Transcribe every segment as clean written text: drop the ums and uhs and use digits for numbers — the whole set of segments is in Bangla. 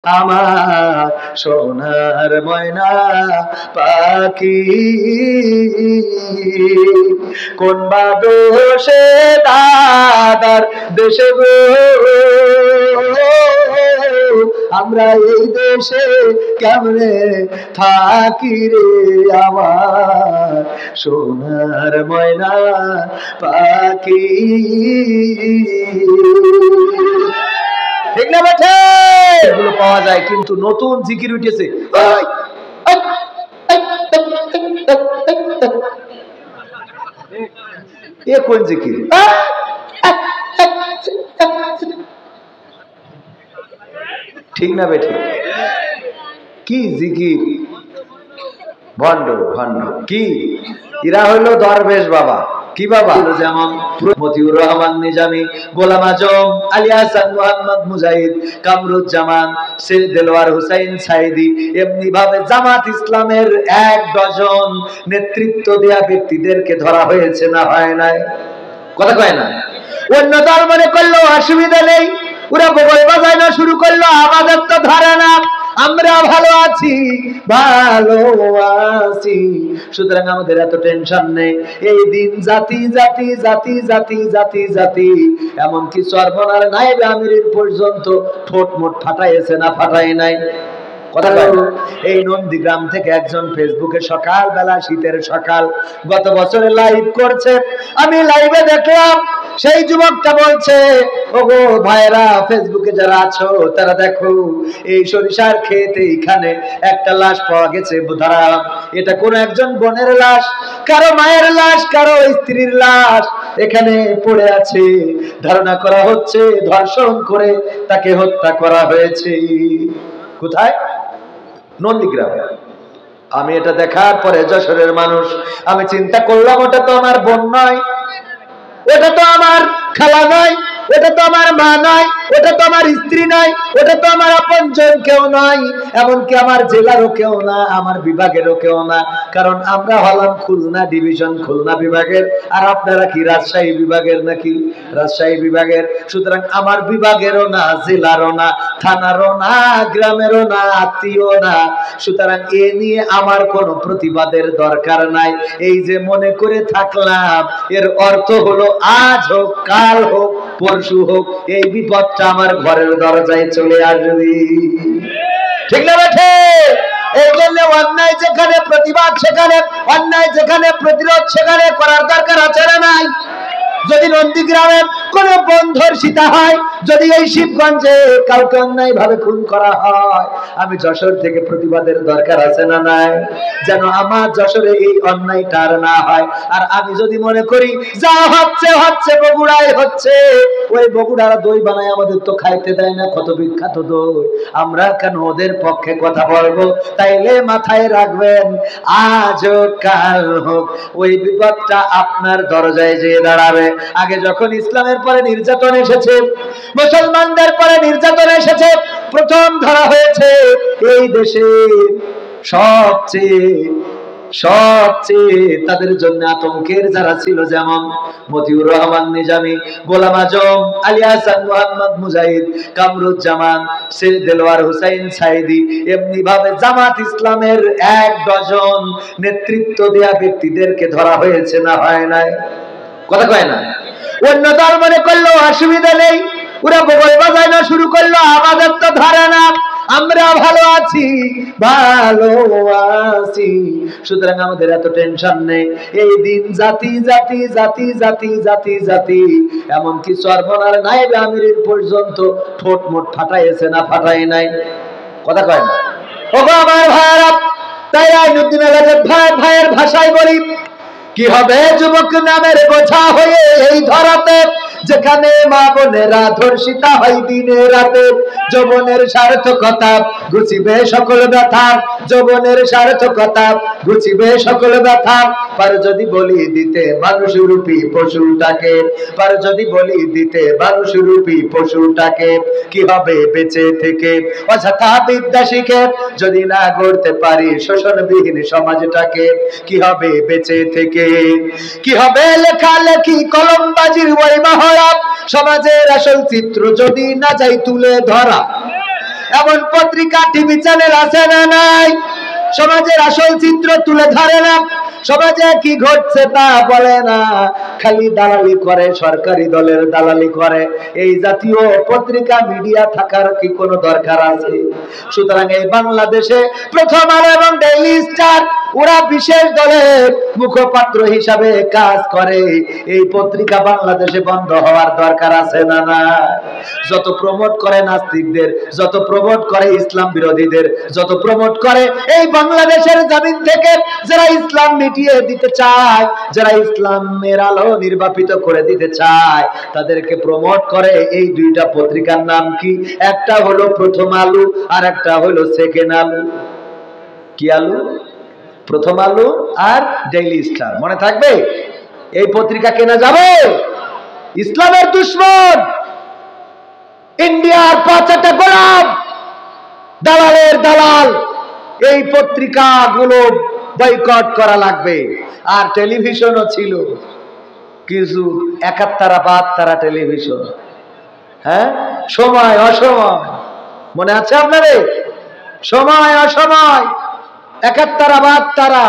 আমার সোনার ময়না পাখি কোন বা দোষে দাদার দেশে গো আমরা এই দেশে কেমনে থাকি রে আমার সোনার ময়না পাখি ঠিক না বেঠে এগুলো পাওয়া যায় কিন্তু নতুন জিকির উঠেছে এ কোন জিকির ঠিক না বেঠে কি জিকির ভণ্ড ভণ্ড কি এরা হইলো দরবেশ বাবা কি বাবা যেমন মতিউর রহমান নিজামী গোলাম আজম আলী হাসান মোহাম্মদ মুজাহিদ কামরুজ্জামান শেখ দেলোয়ার হুসাইন সাইদি এমনি ভাবে জামাত ইসলামের 1 ডজন নেতৃত্ব দেয়া ব্যক্তিদেরকে ধরা হয়েছে না হয় নাই কথা কয় না অন্য দল মনে করলো অসুবিধা নেই ওরা বগল বাজানো শুরু করলো আমাদের তো ধরে না আমরা ভালো আছি সুতরাং আমাদের এত টেনশন নেই এই দিন জাতি জাতি জাতি জাতি জাতি জাতি এমনকি সর্বনার নায়েবে আমিরের পর্যন্ত ঠোঁট মোট ফাটাইছে না ফাটাই নাই কথা বলো এই নন্দীগ্রাম থেকে একজন ফেসবুকে সকালবেলা শীতের সকাল গত বছরে লাইভ করছে আমি লাইভে দেখলাম সেই যুবকটা বলছে ওগো ভাইরা ফেসবুকে যারা আছো তারা দেখো এই সরিষার ক্ষেতে এখানে একটা লাশ পাওয়া গেছে বোধারা এটা কোন একজন বোনের লাশ কারো মায়ের লাশ কারো স্ত্রীর লাশ এখানে পড়ে আছে ধারণা করা হচ্ছে ধর্ষণ করে তাকে হত্যা করা হয়েছে কোথায় নন্দীগ্রামে আমি এটা দেখার পরে যশোরের মানুষ আমি চিন্তা করলাম ওটা তো আমার বোন নয় ওটা তো আমার খালা নয় ওটা তো আমার মা নয় ওটা তো আমার স্ত্রী নয় ওটা তো আমার আপনজন কেউ নয় এমনকি আমার জেলারও কেউ না আমার বিভাগেরও কেউ না কারণ আমরা হলাম খুলনা ডিভিশন খুলনা বিভাগের আর আপনারা কি রাজশাহী বিভাগের নাকি রাজশাহী বিভাগের সুতরাং আমার বিভাগেরও না জেলারও না থানারও না গ্রামেরও না আত্মীয় না সুতরাং এ নিয়ে আমার কোনো প্রতিবাদের দরকার নাই এই যে মনে করে থাকলাম এর অর্থ হলো আজ হোক কাল হোক পরশু হোক এই বিপদটা আমার ঘরের দরজায় চলে আসবে ঠিক না বেঠে এই জন্য অন্যায় যেখানে প্রতিবাদ সেখানে অন্যায় যেখানে প্রতিরোধ সেখানে করার দরকার আছে না নাই যদি নন্দীগ্রামে কোন বন্ধর সীতা হয় যদি এই শিবগঞ্জে কাউকে অন্যায় ভাবে খুন করা হয় আমি যশোর থেকে প্রতিবাদের দরকার আছে না নাই যেন আমার যশোরে এই অন্যায়টা আর না হয় আর আমি যদি মনে করি যা হচ্ছে হচ্ছে বগুড়ায় হচ্ছে ওই বগুড়ারা দই বানায় আমাদের তো খাইতে দেয় না কত বিখ্যাত দই আমরা কেন ওদের পক্ষে কথা বলবো তাইলে মাথায় রাখবেন আজ হোক কাল হোক ওই বিপদটা আপনার দরজায় যেয়ে দাঁড়াবে আগে যখন ইসলামের পরে নির্যাতন এসেছে মুসলমানদের পরে নির্যাতন এসেছে প্রথম ধরা হয়েছে এই দেশে সবচেয়ে তাদের জন্য আতঙ্কের যারা ছিল যেমন মতিউর রহমান নিজামী গোলাম আজম আলী হাসান মোহাম্মদ মুজাহিদ কামরুজ্জামান শেখ দেলোয়ার হুসাইন সাইদি এমনি ভাবে জামাত ইসলামের 1 ডজন নেতৃত্ব দেয়া ব্যক্তিদেরকে ধরা হয়েছে না হয় নাই কথা কয় না অন্য দল মনে করলো অসুবিধা নেই ওরা বগল বাজানো শুরু করলো আমাদের তো ধরে না আমরা ভালো আছি সুতরাং আমাদের এত টেনশন নেই এই দিন জাতি জাতি জাতি জাতি জাতি জাতি এমনকি সর্বনার নায়েবে আমিরের পর্যন্ত ঠোঁট মোট ফাটাইছে না ফাটাই নাই কথা কয় না ওগো আমার ভাইরা তাই আইনুদ্দিন ভাইয়ের ভাষায় বলি কি হবে যুবক নামের বোঝা হয়ে এই ধরাতে যেখানে মা বোনেরা ধর্ষিতা হয় দিনে রাতে যৌবনের সার্থকতা ঘুচিবে সকল ব্যথা যৌবনের সার্থকতা ঘুচিবে সকল ব্যথা পার যদি বলি দিতে মানুষ রূপী পশুটাকে পার যদি বলি দিতে মানুষ রূপী পশুটাকে কি হবে বেঁচে থেকে অযথা বিদ্যা শিখে যদি না গড়তে পারি শোষণবিহীন সমাজটাকে কি হবে বেঁচে থেকে কি হবে লেখালেখি কলমবাজির ওই মহড়া সমাজের আসল চিত্র যদি না যাই তুলে ধরা এমন পত্রিকা টিভি চ্যানেল আছে না নাই? সমাজের আসল চিত্র তুলে ধরে না, সমাজে কি ঘটছে তা বলে না, খালি দালালি করে, সরকারি দলের দালালি করে। এই জাতীয় পত্রিকা মিডিয়া থাকার কি কোনো দরকার আছে? সুতরাং এই বাংলাদেশে প্রথম আলো এবং ডেইলি স্টার ওরা বিশেষ দলের মুখপাত্র হিসাবে কাজ করে। এই পত্রিকা বাংলাদেশে বন্ধ হওয়ার দরকার আছে না না? যত প্রমোট করে নাস্তিকদের, যত প্রমোট করে ইসলাম বিরোধীদের, যত প্রমোট করে এই বাংলাদেশের জমিন থেকে যারা ইসলাম মিটিয়ে দিতে চায়, যারা ইসলামের আলো নির্বাপিত করে দিতে চায়, তাদেরকে প্রমোট করে এই দুইটা পত্রিকার নাম কি? একটা হলো প্রথম আলো আর একটা হলো সেকেন্ড আলো। কি আলো? প্রথম আলো আর ডেইলি স্টার। মনে থাকবে? এই পত্রিকা কেনা যাবে? ইসলামের দুশমন, ইন্ডিয়ার পাঁচটা গোলাম, দালালের দালাল, এই পত্রিকাগুলো বয়কট করা লাগবে। আর টেলিভিশনও ছিল কিছু 71-72 টেলিভিশন, হ্যাঁ, সময় অসময়, মনে আছে আপনাদের? সময় অসময় 71-72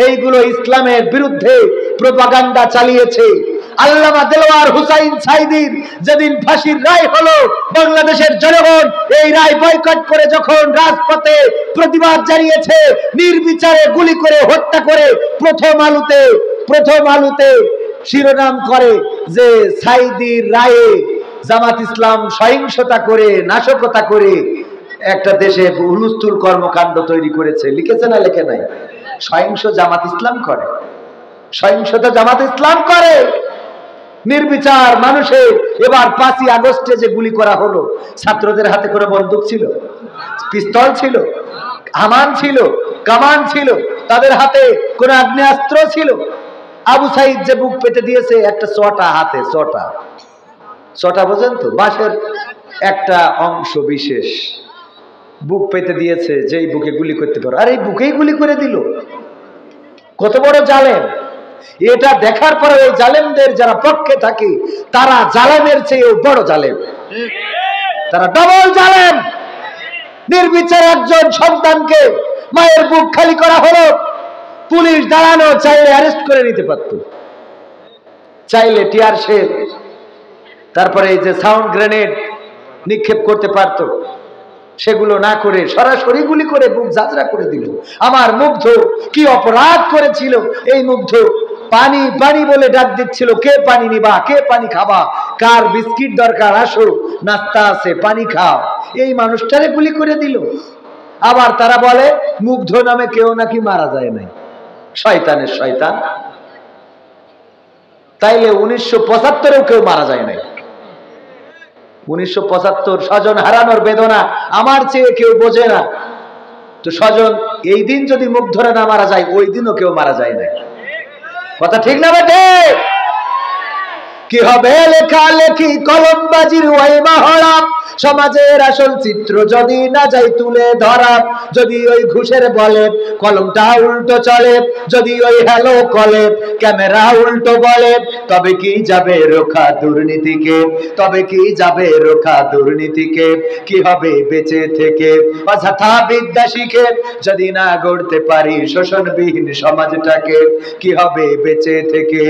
এইগুলো ইসলামের বিরুদ্ধে প্রোপাগান্ডা চালিয়েছে। আল্লামা দেলোয়ার হুসাইন সাইদির যেদিন ফাঁসির রায় হলো, বাংলাদেশের জনগণ এই রায় বয়কট করে যখন রাজপথে প্রতিবাদ জানিয়েছে, নির্বিচারে গুলি করে হত্যা করে প্রথম আলোতে শিরোনাম করে যে সাইদির রায়ে জামাত ইসলাম সহিংসতা করে, নাশকতা করে একটা দেশে হুলস্থুল কর্মকাণ্ড তৈরি করেছে। লিখেছে না লেখে নাই? সহিংস জামাত ইসলাম করে, সহিংসতা জামাত ইসলাম করে, নির্বিচার মানুষের। এবার 5ই আগস্টে যে গুলি করা হলো, ছাত্রদের হাতে কোনো বন্দুক ছিল? পিস্তল ছিল? হামান ছিল? কামান ছিল? তাদের হাতে কোনো আগ্নেয়াস্ত্র ছিল? আবু সাইদ যে বুক পেতে দিয়েছে একটা চটা হাতে, চটা বোঝেন তো, বাঁশের একটা অংশ বিশেষ বুক পেতে দিয়েছে, যেই বুকে গুলি করতে পারো, আর এই বুকেই গুলি করে দিল। কত বড় জালেম! এটা দেখার পরে ওই জালেমদের যারা পক্ষে থাকে তারা জালেমের চেয়ে বড় জালেম, তারা ডবল জালেম। নির্বিচারে একজন সন্তানকে মায়ের বুক খালি করা হলো, পুলিশ দাঁড়ানো, চাইলে অ্যারেস্ট করে নিতে পারত, চাইলে টিয়ার শেল, তারপরে এই যে সাউন্ড গ্রেনেড নিক্ষেপ করতে পারত, সেগুলো না করে সরাসরি গুলি করে বুক ঝাঁঝরা করে দিল। আমার মুগ্ধ কি অপরাধ করেছিল এই মুগ্ধ! পানি পানি বলে ডাক দিচ্ছিল, কে পানি নিবা, কে পানি খাবা, কার বিস্কিট দরকার, আসো নাস্তা আছে, পানি খাও। এই মানুষটারে গুলি করে দিল। আবার তারা বলে মুগ্ধ নামে কেউ নাকি মারা যায় নাই, শয়তানের শয়তান। তাইলে 1975-এও কেউ মারা যায় নাই। 1975 স্বজন হারানোর বেদনা আমার চেয়ে কেউ বোঝে না। তো স্বজন এই দিন যদি মুখ ধরে না মারা যায়, ওই দিনও কেউ মারা যায় না। কথা ঠিক না বেটে? কি হবে লেখালেখি কলমবাজির ওই মহড়া, সমাজের আসল চিত্র যদি না যাই তুলে ধরা, যদি ওই ঘুষের বলে কলমটা উল্টো চলে, যদি ওই হ্যালো কলে ক্যামেরা উল্টো বলে, তবে কি যাবে রোখা দুর্নীতিকে, তবে কি যাবে রোখা দুর্নীতিকে? কি হবে বেঁচে থেকে অযথা বিদ্যা শিখে, যদি না গড়তে পারি শোষণবিহীন সমাজটাকে? কি হবে বেঁচে থেকে?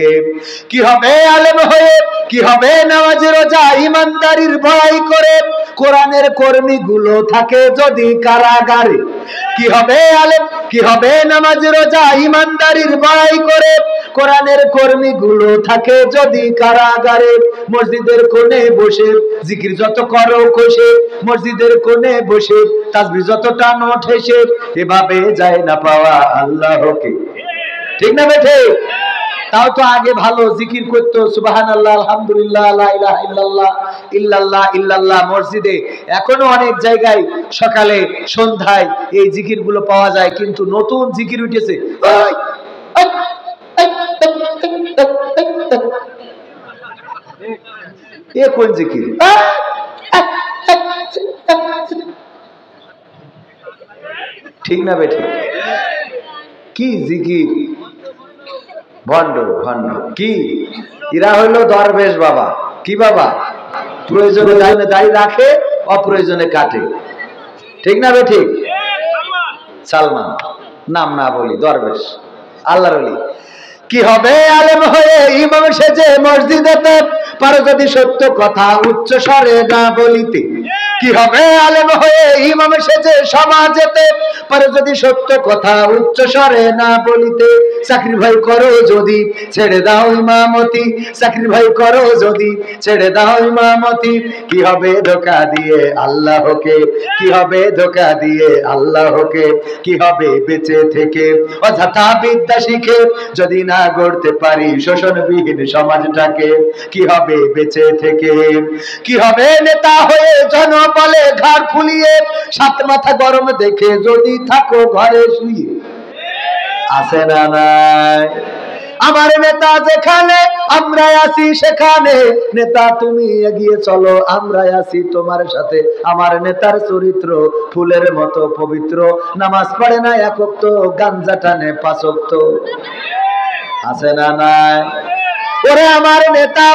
কি হবে আলেম হয়ে, কি হবে নামাজ রোজা ইমানদারির ভয় করে, কোরআনের কর্মীগুলো থাকে যদি কারাগারে? কি হবে আলেম, কি হবে নামাজ রোজা ইমানদারির ভয় করে, কোরআনের কর্মীগুলো থাকে যদি কারাগারে? মসজিদের কোণে বসে জিকির যত করো কষে, মসজিদের কোণে বসে তাসবিহ যত টানো ঠেসে, এভাবে যায় না পাওয়া আল্লাহকে। ঠিক না বেঠে? তাও তো আগে ভালো জিকির করতো, সুবহানাল্লাহ, আলহামদুলিল্লাহ, লা ইলাহা ইল্লাল্লাহ, ইল্লাল্লাহ ইল্লাল্লাহ মসজিদে। এখনো অনেক জায়গায় সকালে সন্ধ্যায় এই জিকির গুলো পাওয়া যায়, কিন্তু নতুন জিকির উঠেছে। এ কোন জিকির? ঠিক না বেঠে? কি জিকির! ভণ্ড ভণ্ড কি! এরা হইলো দরবেশ বাবা। কি বাবা? প্রয়োজনে দাড়ি রাখে, অপ্রয়োজনে কাটে। ঠিক না বে ঠিক? সালমান, নাম না বলি, দরবেশ, আল্লাহর ওলি। কি হবে আলেম হয়ে ইমাম সেজে মসজিদেতে, পারো যদি সত্য কথা উচ্চ স্বরে না বলিতে। কি হবে আলেম হয়ে ইমাম সেজে সমাজেতে, পারো যদি সত্য কথা উচ্চ স্বরে না বলিতে। চাকরি ভাই করো যদি ছেড়ে দাও ইমামতি, চাকরি ভাই করো যদি ছেড়ে দাও ইমামতি। কি হবে ধোঁকা দিয়ে আল্লাহকে, কি হবে ধোঁকা দিয়ে আল্লাহকে। কি হবে বেঁচে থেকে অযথা বিদ্যা শিখে, যদি না গড়তে পারি শোষণবিহীন সমাজটাকে। কি হবে বেঁচে থেকে, কি হবে নেতা হয়ে জনবলে ঘাড় ফুলিয়ে, সাত মাথা গরম দেখে যদি থাকো ঘরে শুয়ে। আছে না নাই? আমার নেতা যেখানে আমরা আছি সেখানে, নেতা তুমি এগিয়ে চলো আমরা আছি তোমার সাথে। আমার নেতার চরিত্র ফুলের মতো পবিত্র, নামাজ পড়ে না এক ওয়াক্ত, গাঞ্জা টানে 5 ওয়াক্ত। আছে না নাই? ওরে আমার নেতা,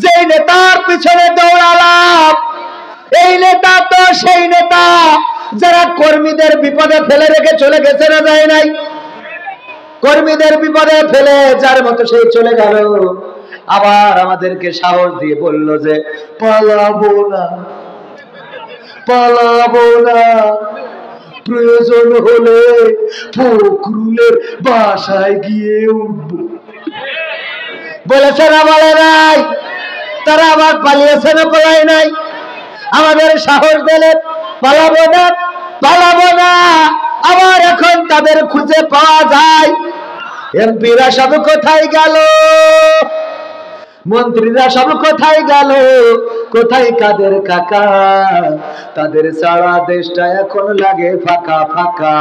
যেই নেতার পিছনে দৌড়ালাম, এই নেতা তো সেই নেতা যারা কর্মীদের বিপদে ফেলে রেখে চলে গেছে না যায় নাই? কর্মীদের বিপদে ফেলে যার মতো সেই চলে গেল, আবার আমাদেরকে সাহস দিয়ে বলল যে পালাবো না, পালাবো না, প্রয়োজন হলে ফখরুলের বাসায় গিয়ে উঠব। বলেছে না বলে নাই? তারা আবার পালিয়েছে না পালায় নাই? আমাদের সাহস দিলে পালাবো না, পালাবো না। আবার এখন তাদের খুঁজে পাওয়া যায়। এমপিরা সব কোথায় গেল, মন্ত্রীরা সব কোথায় গেল, কোথায় কাদের কাকা? তাদের সারা দেশটা এখন লাগে ফাঁকা ফাঁকা।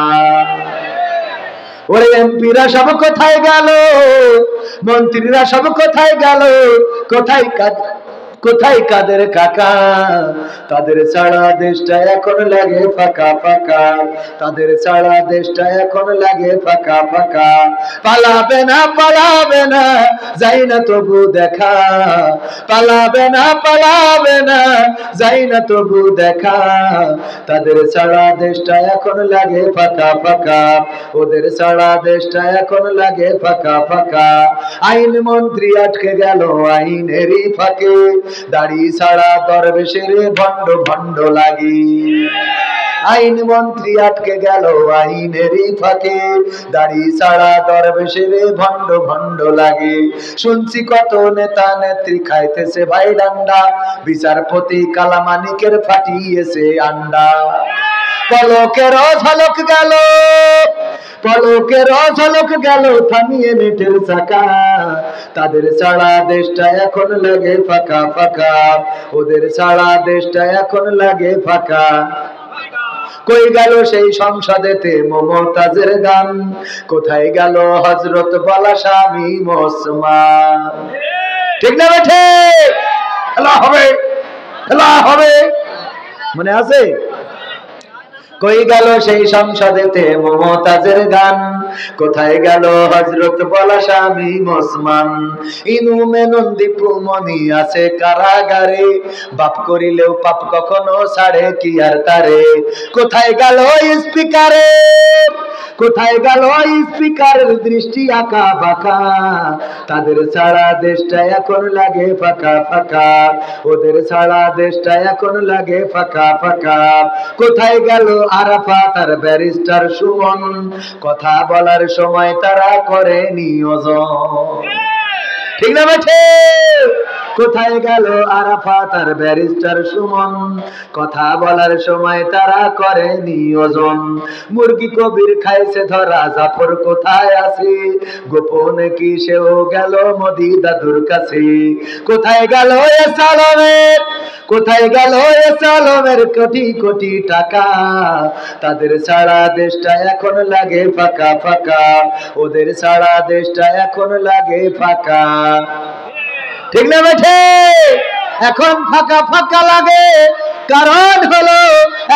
ওরে এমপিরা সব কোথায় গেল, মন্ত্রীরা সব কোথায় গেল, কোথায় কোথায় কাদের কাকা? তাদের সারা দেশটা এখন লাগে ফাঁকা ফাঁকা, তাদের সারা দেশটা এখন লাগে ফাঁকা ফাঁকা। পালাবে না, পালাবে না, যাই না তবু দেখা। পালাবে না, পালাবে না, যাই না তবু দেখা। তাদের সারা দেশটা এখন লাগে ফাঁকা ফাঁকা, ওদের সারা দেশটা এখন লাগে ফাঁকা ফাঁকা। আইন মন্ত্রী আটকে গেল আইনেরই ফাঁকে, দাড়ি ছাড়া দরবেশের ভণ্ড ভণ্ড লাগি। আইন মন্ত্রী আটকে গেল আইনেরই ফাঁকে, দাড়ি ছাড়া দরবেশের ভণ্ড ভণ্ড লাগে। শুনছি কত নেতা নেত্রী খাইতেছে ভাই ডান্ডা, বিচারপতি কালামানিকের ফাটিয়েছে আন্ডা। পলকের ঝলক গেল, পলকের ঝলক গেল থামিয়ে নেটের চাকা। তাদের সারা দেশটা এখন লাগে ফাঁকা ফাঁকা, ওদের সারা দেশটা এখন লাগে ফাঁকা। কই গেল সেই সংসদেতে মমতাজের গান, কোথায় গেল হযরত বলা স্বামী ওসমান? ঠিক না বেঠে? খেলা হবে, খেলা হবে, মনে আছে? কই গেল সেই সংসদেতে মমতাজের গান, কোথায় গেল হযরত বলা স্বামী ওসমান? ইনু মেনন দীপু মনি আছে কারাগারে, বাপ করিলেও পাপ কখনো ছাড়ে কি আর তারে। কোথায় গেল স্পিকারে, কোথায় গেল স্পিকারের দৃষ্টি আঁকা বাঁকা? তাদের সারা দেশটা এখন লাগে ফাঁকা ফাঁকা, ওদের সারা দেশটা এখন লাগে ফাঁকা ফাঁকা। কোথায় গেল আরাফাত আর ব্যারিস্টার সুমন? কথা বলার সময় তারা করে নিয়োজন। ঠিক না বেঠে? কোথায় গেল আরাফাত আর ব্যারিস্টার সুমন? কথা বলার সময় তারা করে নিয়োজন। মুরগি কবির খাইছে ধরা, জাফর কোথায় আছে? গোপনে কি সেও গেল মোদি দাদুর কাছে? কোথায় গেল এ সালমের, কোথায় গেল এ সালমের কোটি কোটি টাকা? তাদের সারা দেশটা এখন লাগে ফাঁকা ফাঁকা, ওদের সারা দেশটা এখন লাগে ফাঁকা। ঠিক না বেঠে? এখন ফাঁকা ফাঁকা লাগে, কারণ হলো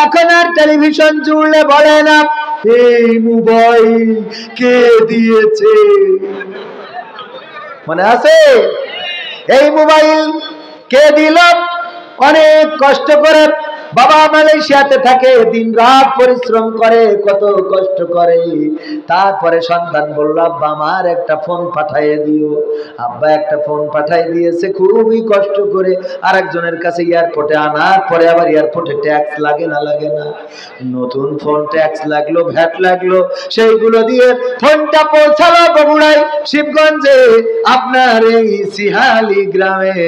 এখন আর টেলিভিশন জুড়লে বলে না এই মোবাইল কে দিয়েছে। মনে আছে? এই মোবাইল কে দিল? অনেক কষ্ট করে বাবা মালয়েশিয়াতে থাকে, দিন রাত পরিশ্রম করে, কত কষ্ট করে। তারপরে সন্তান বলল, আব্বা আমার একটা ফোন পাঠিয়ে দিও। আব্বা একটা ফোন পাঠিয়ে দিয়েছে খুবই কষ্ট করে, আরেকজনের কাছে এয়ারপোর্টে আনার পরে আবার এয়ারপোর্টে ট্যাক্স লাগে না লাগে না, নতুন ফোন ট্যাক্স লাগলো, ভ্যাট লাগলো, সেইগুলো দিয়ে ফোনটা পৌঁছালো বগুড়ায়, শিবগঞ্জে, আপনার এই সিহালি গ্রামে।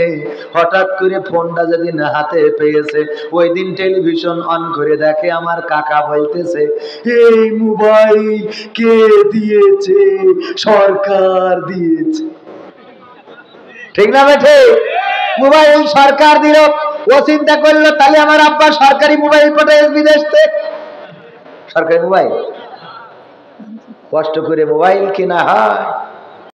হঠাৎ করে ফোনটা যেদিন হাতে পেয়েছে, ওই দিন টেলিভিশন অন করে দেখে আমার কাকা বলতেছে, এই মোবাইল কে দিয়েছে? সরকার দিয়েছে। ঠিক না বেঠে? মোবাইল সরকার দিল। ও চিন্তা করলো, তাহলে আমার আব্বা সরকারি মোবাইল পাঠায় বিদেশ থেকে। সরকারি মোবাইল কষ্ট করে মোবাইল কেনা হয়।